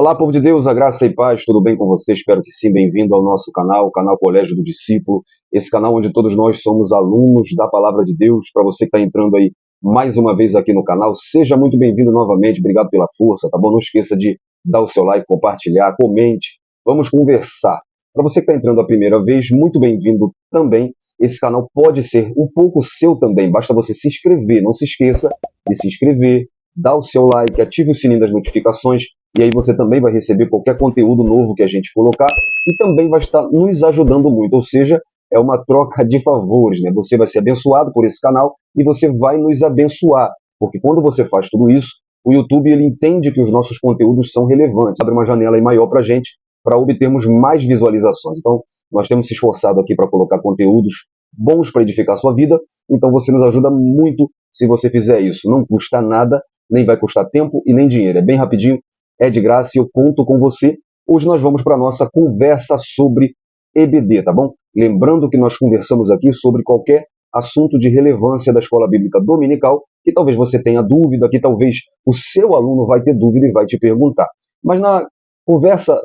Olá, povo de Deus, a graça e paz, tudo bem com você? Espero que sim, bem-vindo ao nosso canal, o canal Colégio do Discípulo, esse canal onde todos nós somos alunos da Palavra de Deus. Para você que está entrando aí mais uma vez aqui no canal, seja muito bem-vindo novamente, obrigado pela força, tá bom? Não esqueça de dar o seu like, compartilhar, comente, vamos conversar. Para você que está entrando a primeira vez, muito bem-vindo também. Esse canal pode ser um pouco seu também, basta você se inscrever, não se esqueça de se inscrever, dar o seu like, ative o sininho das notificações, e aí você também vai receber qualquer conteúdo novo que a gente colocar e também vai estar nos ajudando muito, ou seja, é uma troca de favores, né? Você vai ser abençoado por esse canal e você vai nos abençoar, porque quando você faz tudo isso, o YouTube ele entende que os nossos conteúdos são relevantes, abre uma janela aí maior para a gente, para obtermos mais visualizações. Então, nós temos se esforçado aqui para colocar conteúdos bons para edificar a sua vida, então você nos ajuda muito se você fizer isso. Não custa nada, nem vai custar tempo e nem dinheiro, é bem rapidinho, é de graça e eu conto com você. Hoje nós vamos para a nossa conversa sobre EBD, tá bom? Lembrando que nós conversamos aqui sobre qualquer assunto de relevância da Escola Bíblica Dominical, que talvez você tenha dúvida, que talvez o seu aluno vai ter dúvida e vai te perguntar. Mas na conversa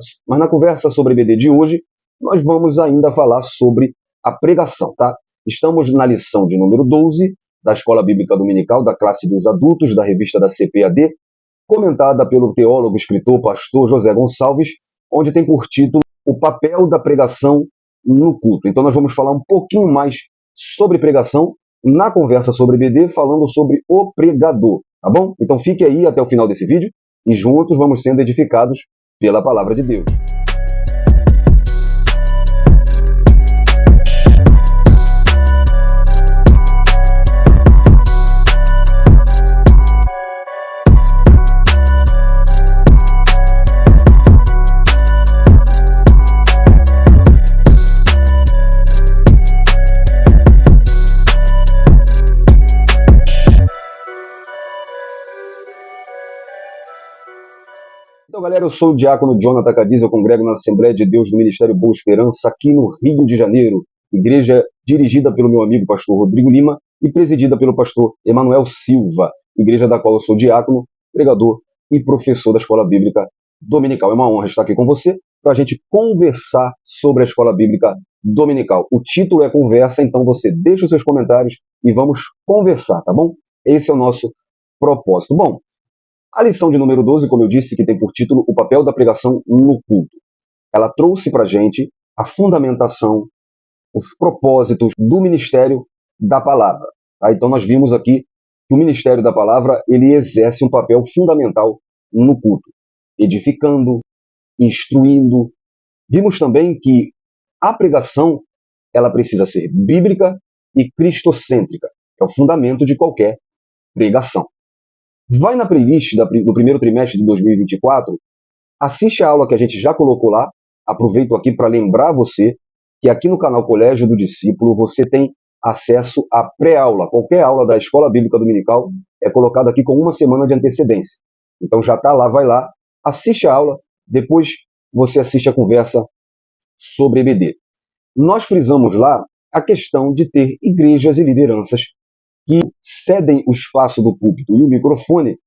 sobre EBD de hoje, nós vamos ainda falar sobre a pregação, tá? Estamos na lição de número 12 da Escola Bíblica Dominical, da classe dos adultos, da revista da CPAD, comentada pelo teólogo, escritor, pastor José Gonçalves, onde tem por título o papel da pregação no culto. Então nós vamos falar um pouquinho mais sobre pregação na conversa sobre EBD, falando sobre o pregador, tá bom? Então fique aí até o final desse vídeo e juntos vamos sendo edificados pela palavra de Deus. Então, galera, eu sou o diácono Jonathan Cadiz, eu congrego na Assembleia de Deus do Ministério Boa Esperança, aqui no Rio de Janeiro, igreja dirigida pelo meu amigo pastor Rodrigo Lima e presidida pelo pastor Emanuel Silva, igreja da qual eu sou diácono, pregador e professor da Escola Bíblica Dominical. É uma honra estar aqui com você para a gente conversar sobre a Escola Bíblica Dominical. O título é Conversa, então você deixa os seus comentários e vamos conversar, tá bom? Esse é o nosso propósito. Bom, a lição de número 12, como eu disse, que tem por título o papel da pregação no culto. Ela trouxe para a gente a fundamentação, os propósitos do ministério da palavra. Tá? Então nós vimos aqui que o ministério da palavra ele exerce um papel fundamental no culto, edificando, instruindo. Vimos também que a pregação ela precisa ser bíblica e cristocêntrica. É o fundamento de qualquer pregação. Vai na playlist do primeiro trimestre de 2024, assiste a aula que a gente já colocou lá, aproveito aqui para lembrar você que aqui no canal Colégio do Discípulo você tem acesso à pré-aula. Qualquer aula da Escola Bíblica Dominical é colocada aqui com uma semana de antecedência. Então já está lá, vai lá, assiste a aula, depois você assiste a conversa sobre EBD. Nós frisamos lá a questão de ter igrejas e lideranças que cedem o espaço do púlpito e o microfone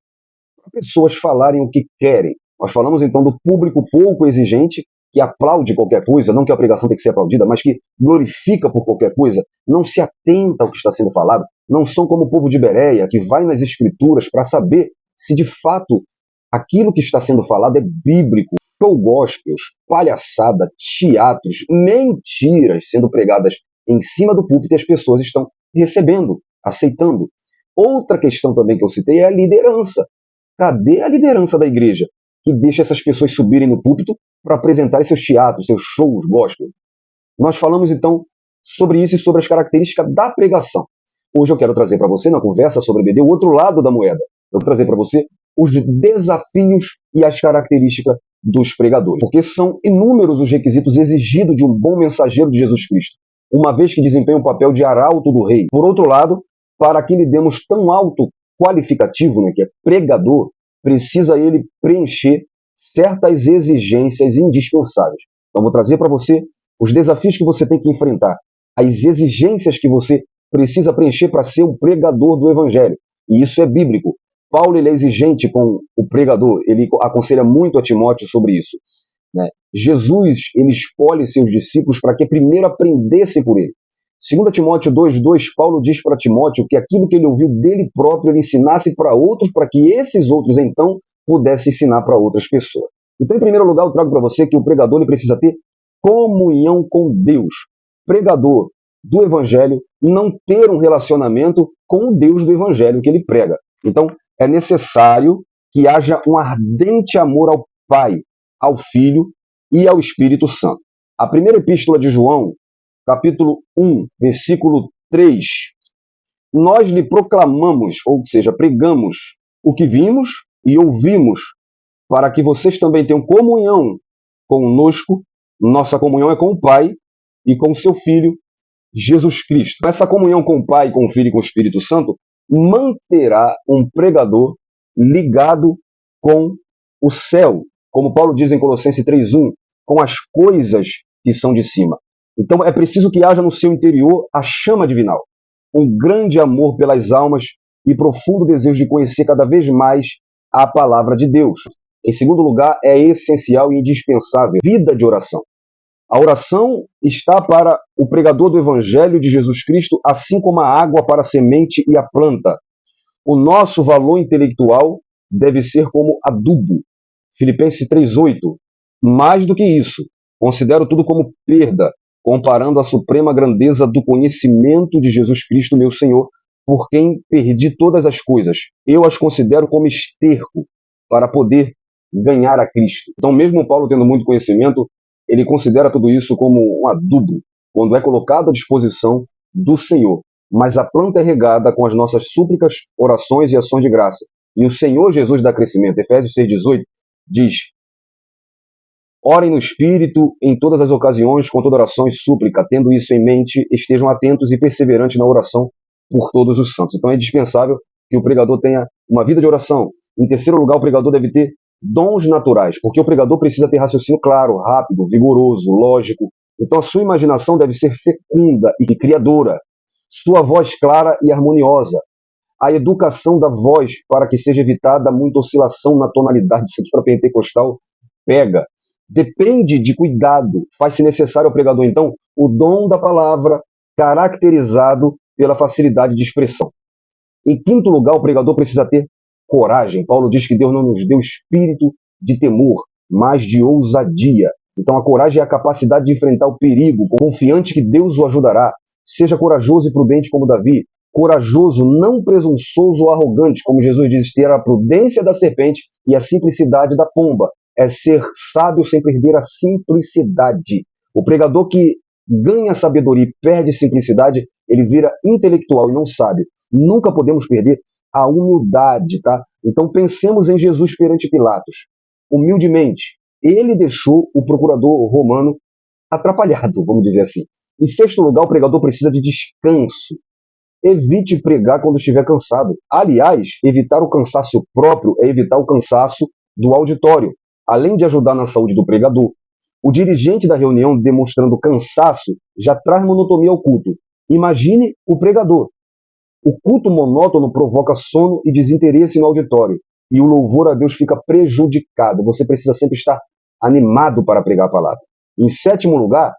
para pessoas falarem o que querem. Nós falamos então do público pouco exigente, que aplaude qualquer coisa, não que a pregação tem que ser aplaudida, mas que glorifica por qualquer coisa, não se atenta ao que está sendo falado, não são como o povo de Bereia, que vai nas escrituras para saber se de fato aquilo que está sendo falado é bíblico. Show gospels, palhaçada, teatros, mentiras sendo pregadas em cima do púlpito e as pessoas estão recebendo, aceitando. Outra questão também que eu citei é a liderança. Cadê a liderança da igreja que deixa essas pessoas subirem no púlpito para apresentar seus teatros, seus shows gospel? Nós falamos então sobre isso e sobre as características da pregação. Hoje eu quero trazer para você, na conversa sobre EBD, o outro lado da moeda. Eu vou trazer para você os desafios e as características dos pregadores. Porque são inúmeros os requisitos exigidos de um bom mensageiro de Jesus Cristo, uma vez que desempenha o papel de arauto do rei. Por outro lado, para que lhe demos tão alto qualificativo, né, que é pregador, precisa ele preencher certas exigências indispensáveis. Então, vou trazer para você os desafios que você tem que enfrentar, as exigências que você precisa preencher para ser um pregador do Evangelho. E isso é bíblico. Paulo ele é exigente com o pregador, ele aconselha muito a Timóteo sobre isso, né? Jesus ele escolhe seus discípulos para que primeiro aprendessem por ele. 2 Timóteo 2,2, Paulo diz para Timóteo que aquilo que ele ouviu dele próprio ele ensinasse para outros, para que esses outros então pudessem ensinar para outras pessoas. Então, em primeiro lugar, eu trago para você que o pregador ele precisa ter comunhão com Deus. Pregador do Evangelho não ter um relacionamento com o Deus do Evangelho que ele prega. Então, é necessário que haja um ardente amor ao Pai, ao Filho e ao Espírito Santo. A primeira epístola de João, capítulo 1, versículo 3, nós lhe proclamamos, ou seja, pregamos o que vimos e ouvimos, para que vocês também tenham comunhão conosco. Nossa comunhão é com o Pai e com o seu Filho, Jesus Cristo. Essa comunhão com o Pai, com o Filho e com o Espírito Santo manterá um pregador ligado com o céu, como Paulo diz em Colossenses 3:1, com as coisas que são de cima. Então é preciso que haja no seu interior a chama divinal, um grande amor pelas almas e profundo desejo de conhecer cada vez mais a palavra de Deus. Em segundo lugar, é essencial e indispensável vida de oração. A oração está para o pregador do Evangelho de Jesus Cristo, assim como a água para a semente e a planta. O nosso valor intelectual deve ser como adubo. Filipenses 3:8. Mais do que isso, considero tudo como perda, comparando a suprema grandeza do conhecimento de Jesus Cristo, meu Senhor, por quem perdi todas as coisas. Eu as considero como esterco para poder ganhar a Cristo. Então, mesmo Paulo tendo muito conhecimento, ele considera tudo isso como um adubo, quando é colocado à disposição do Senhor. Mas a planta é regada com as nossas súplicas, orações e ações de graça. E o Senhor Jesus dá crescimento. Efésios 6:18 diz: orem no Espírito em todas as ocasiões, com toda oração e súplica. Tendo isso em mente, estejam atentos e perseverantes na oração por todos os santos. Então é indispensável que o pregador tenha uma vida de oração. Em terceiro lugar, o pregador deve ter dons naturais, porque o pregador precisa ter raciocínio claro, rápido, vigoroso, lógico. Então a sua imaginação deve ser fecunda e criadora, sua voz clara e harmoniosa. A educação da voz para que seja evitada muita oscilação na tonalidade. Isso aqui para pentecostal pega. Depende de cuidado. Faz-se necessário ao pregador, então, o dom da palavra caracterizado pela facilidade de expressão. Em quinto lugar, o pregador precisa ter coragem. Paulo diz que Deus não nos deu espírito de temor, mas de ousadia. Então a coragem é a capacidade de enfrentar o perigo, confiante que Deus o ajudará. Seja corajoso e prudente como Davi. Corajoso, não presunçoso ou arrogante, como Jesus diz, ter a prudência da serpente e a simplicidade da pomba. É ser sábio sem perder a simplicidade. O pregador que ganha sabedoria e perde simplicidade, ele vira intelectual e não sábio. Nunca podemos perder a humildade, tá? Então pensemos em Jesus perante Pilatos. Humildemente, ele deixou o procurador romano atrapalhado, vamos dizer assim. Em sexto lugar, o pregador precisa de descanso. Evite pregar quando estiver cansado. Aliás, evitar o cansaço próprio é evitar o cansaço do auditório, além de ajudar na saúde do pregador. O dirigente da reunião demonstrando cansaço já traz monotonia ao culto. Imagine o pregador. O culto monótono provoca sono e desinteresse no auditório, e o louvor a Deus fica prejudicado. Você precisa sempre estar animado para pregar a palavra. Em sétimo lugar,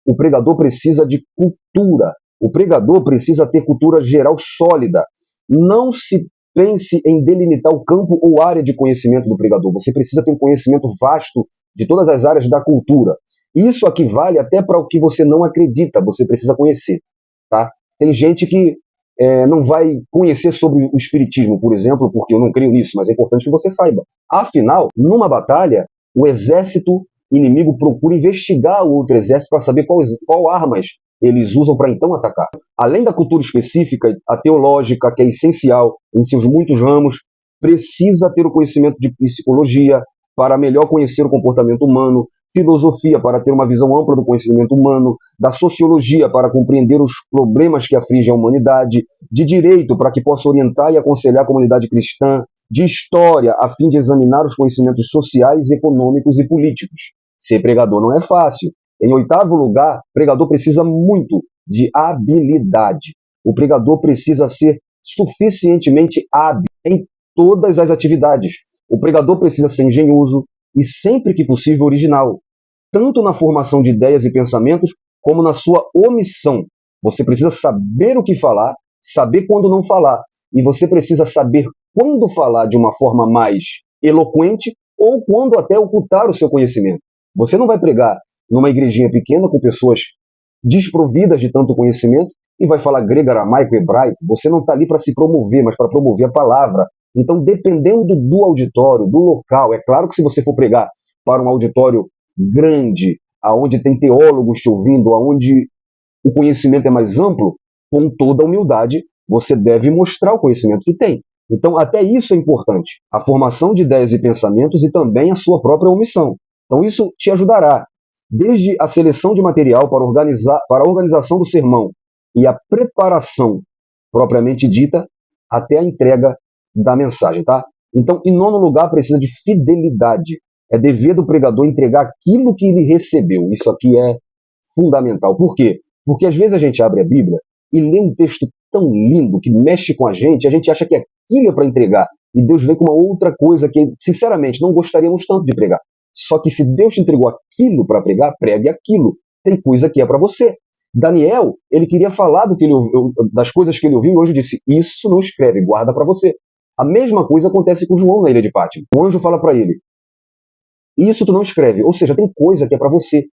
o pregador precisa de cultura. O pregador precisa ter cultura geral sólida. Não se pense em delimitar o campo ou área de conhecimento do pregador. Você precisa ter um conhecimento vasto de todas as áreas da cultura. Isso aqui vale até para o que você não acredita, você precisa conhecer. Tá? Tem gente que não vai conhecer sobre o espiritismo, por exemplo, porque eu não creio nisso, mas é importante que você saiba. Afinal, numa batalha, o exército inimigo procura investigar o outro exército para saber qual armas eles usam para então atacar. Além da cultura específica, a teológica, que é essencial em seus muitos ramos, precisa ter o conhecimento de psicologia para melhor conhecer o comportamento humano, filosofia para ter uma visão ampla do conhecimento humano, da sociologia para compreender os problemas que afligem a humanidade, de direito para que possa orientar e aconselhar a comunidade cristã, de história a fim de examinar os conhecimentos sociais, econômicos e políticos. Ser pregador não é fácil. Em oitavo lugar, o pregador precisa muito de habilidade. O pregador precisa ser suficientemente hábil em todas as atividades. O pregador precisa ser engenhoso e, sempre que possível, original, tanto na formação de ideias e pensamentos, como na sua omissão. Você precisa saber o que falar, saber quando não falar, e você precisa saber quando falar de uma forma mais eloquente ou quando até ocultar o seu conhecimento. Você não vai pregar numa igrejinha pequena com pessoas desprovidas de tanto conhecimento e vai falar grego, aramaico, hebraico. Você não está ali para se promover, mas para promover a palavra. Então, dependendo do auditório, do local, é claro que se você for pregar para um auditório grande, aonde tem teólogos te ouvindo, aonde o conhecimento é mais amplo, com toda a humildade, você deve mostrar o conhecimento que tem. Então, até isso é importante. A formação de ideias e pensamentos e também a sua própria omissão. Então, isso te ajudará. Desde a seleção de material para a organização do sermão e a preparação propriamente dita, até a entrega da mensagem, tá? Então, em nono lugar, precisa de fidelidade. É dever do pregador entregar aquilo que ele recebeu. Isso aqui é fundamental. Por quê? Porque às vezes a gente abre a Bíblia e lê um texto tão lindo que mexe com a gente acha que aquilo é para entregar. E Deus vem com uma outra coisa que, sinceramente, não gostaríamos tanto de pregar. Só que se Deus te entregou aquilo para pregar, pregue aquilo. Tem coisa que é para você. Daniel, ele queria falar do que ele ouviu, das coisas que ele ouviu, e o anjo disse, isso não escreve, guarda para você. A mesma coisa acontece com João na ilha de Pátimo. O anjo fala para ele, isso tu não escreve. Ou seja, tem coisa que é para você.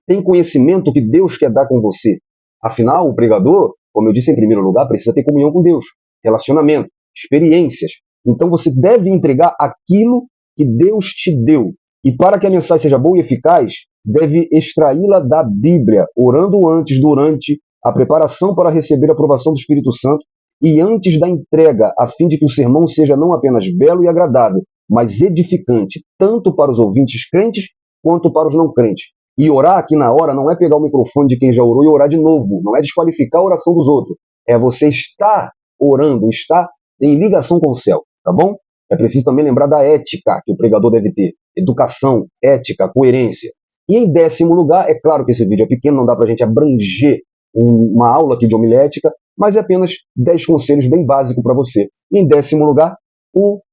Tem conhecimento que Deus quer dar com você. Afinal, o pregador, como eu disse em primeiro lugar, precisa ter comunhão com Deus, relacionamento, experiências. Então você deve entregar aquilo que Deus te deu. E para que a mensagem seja boa e eficaz, deve extraí-la da Bíblia, orando antes, durante a preparação para receber a aprovação do Espírito Santo e antes da entrega, a fim de que o sermão seja não apenas belo e agradável, mas edificante, tanto para os ouvintes crentes quanto para os não crentes. E orar aqui na hora não é pegar o microfone de quem já orou e orar de novo, não é desqualificar a oração dos outros, é você estar orando, estar em ligação com o céu, tá bom? É preciso também lembrar da ética que o pregador deve ter, educação, ética, coerência. E em 10º lugar, é claro que esse vídeo é pequeno, não dá pra gente abranger uma aula aqui de homilética, mas é apenas 10 conselhos bem básicos para você. E em 10º lugar,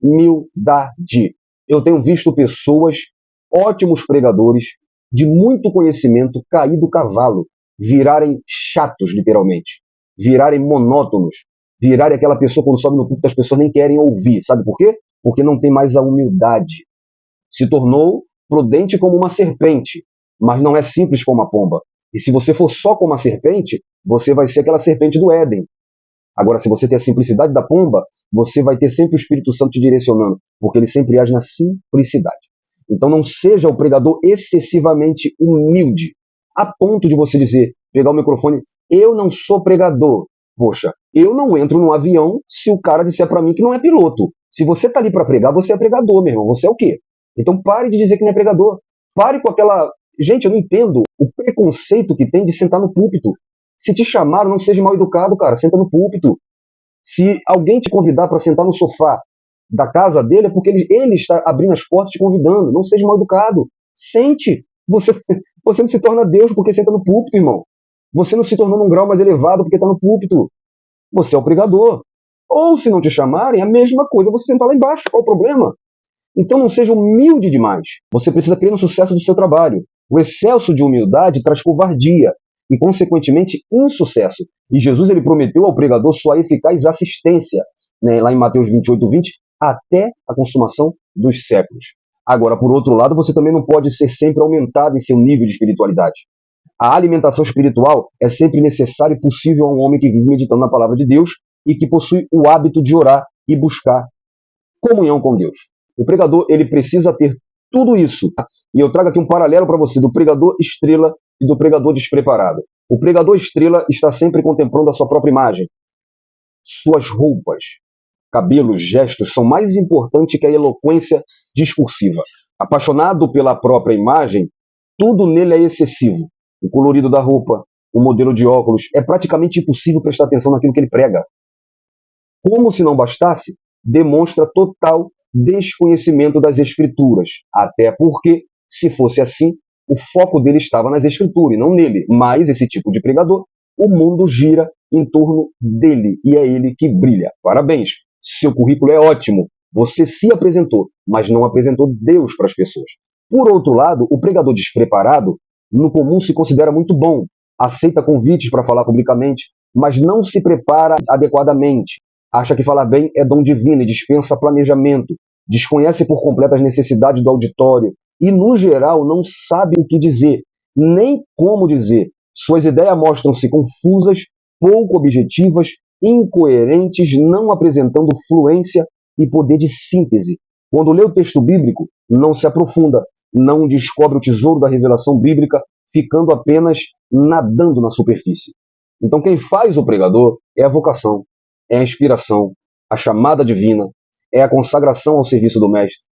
humildade. Eu tenho visto pessoas, ótimos pregadores, de muito conhecimento, cair do cavalo, virarem chatos, literalmente, virarem monótonos, virarem aquela pessoa quando sobe no púlpito as pessoas nem querem ouvir. Sabe por quê? Porque não tem mais a humildade. Se tornou prudente como uma serpente, mas não é simples como a pomba. E se você for só como a serpente, você vai ser aquela serpente do Éden. Agora, se você tem a simplicidade da pomba, você vai ter sempre o Espírito Santo te direcionando, porque ele sempre age na simplicidade. Então não seja o pregador excessivamente humilde, a ponto de você dizer, pegar o microfone, eu não sou pregador. Poxa, eu não entro num avião se o cara disser para mim que não é piloto. Se você tá ali para pregar, você é pregador, meu irmão. Você é o quê? Então pare de dizer que não é pregador. Pare com aquela... Gente, eu não entendo o preconceito que tem de sentar no púlpito. Se te chamaram, não seja mal educado, cara. Senta no púlpito. Se alguém te convidar para sentar no sofá da casa dele, é porque ele está abrindo as portas te convidando. Não seja mal educado. Sente. Você não se torna Deus porque senta no púlpito, irmão. Você não se tornou num grau mais elevado porque está no púlpito. Você é o pregador. Ou se não te chamarem, a mesma coisa você sentar lá embaixo. Qual o problema? Então não seja humilde demais. Você precisa crer no sucesso do seu trabalho. O excesso de humildade traz covardia e, consequentemente, insucesso. E Jesus ele prometeu ao pregador sua eficaz assistência, né, lá em Mateus 28:20, até a consumação dos séculos. Agora, por outro lado, você também não pode ser sempre aumentado em seu nível de espiritualidade. A alimentação espiritual é sempre necessária e possível a um homem que vive meditando na palavra de Deus e que possui o hábito de orar e buscar comunhão com Deus. O pregador ele precisa ter tudo isso. E eu trago aqui um paralelo para você do pregador estrela e do pregador despreparado. O pregador estrela está sempre contemplando a sua própria imagem. Suas roupas, cabelos, gestos são mais importantes que a eloquência discursiva. Apaixonado pela própria imagem, tudo nele é excessivo. O colorido da roupa, o modelo de óculos, é praticamente impossível prestar atenção naquilo que ele prega. Como se não bastasse, demonstra total desconhecimento das Escrituras. Até porque, se fosse assim, o foco dele estava nas Escrituras e não nele. Mas esse tipo de pregador, o mundo gira em torno dele e é ele que brilha. Parabéns, seu currículo é ótimo, Você se apresentou, mas não apresentou Deus para as pessoas. Por outro lado, o pregador despreparado, no comum se considera muito bom, aceita convites para falar publicamente, mas não se prepara adequadamente. Acha que falar bem é dom divino e dispensa planejamento, desconhece por completo as necessidades do auditório e, no geral, não sabe o que dizer, nem como dizer. Suas ideias mostram-se confusas, pouco objetivas, incoerentes, não apresentando fluência e poder de síntese. Quando lê o texto bíblico, não se aprofunda, não descobre o tesouro da revelação bíblica, ficando apenas nadando na superfície. Então quem faz o pregador é a vocação, é a inspiração, a chamada divina, é a consagração ao serviço do Mestre,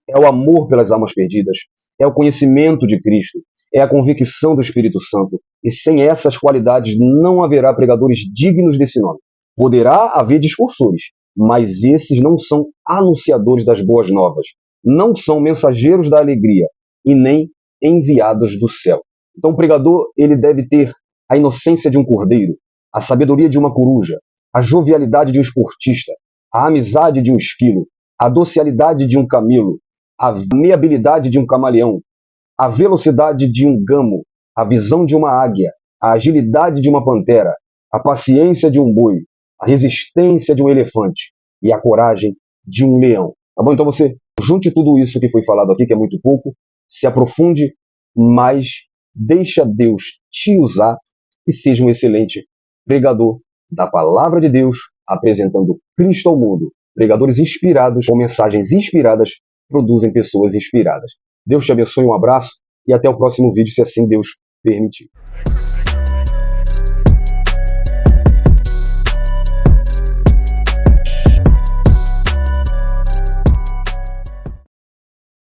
é o amor pelas almas perdidas, é o conhecimento de Cristo, é a convicção do Espírito Santo. E sem essas qualidades não haverá pregadores dignos desse nome. Poderá haver discursores, mas esses não são anunciadores das boas novas, não são mensageiros da alegria e nem enviados do céu. Então o pregador ele deve ter a inocência de um cordeiro, a sabedoria de uma coruja, a jovialidade de um esportista, a amizade de um esquilo, a docilidade de um camelo, a meabilidade de um camaleão, a velocidade de um gamo, a visão de uma águia, a agilidade de uma pantera, a paciência de um boi, a resistência de um elefante e a coragem de um leão. Tá bom? Então você junte tudo isso que foi falado aqui, que é muito pouco, se aprofunde, mas deixa Deus te usar e seja um excelente pregador da palavra de Deus, apresentando Cristo ao mundo. Pregadores inspirados com mensagens inspiradas produzem pessoas inspiradas. Deus te abençoe, um abraço e até o próximo vídeo, se assim Deus permitir.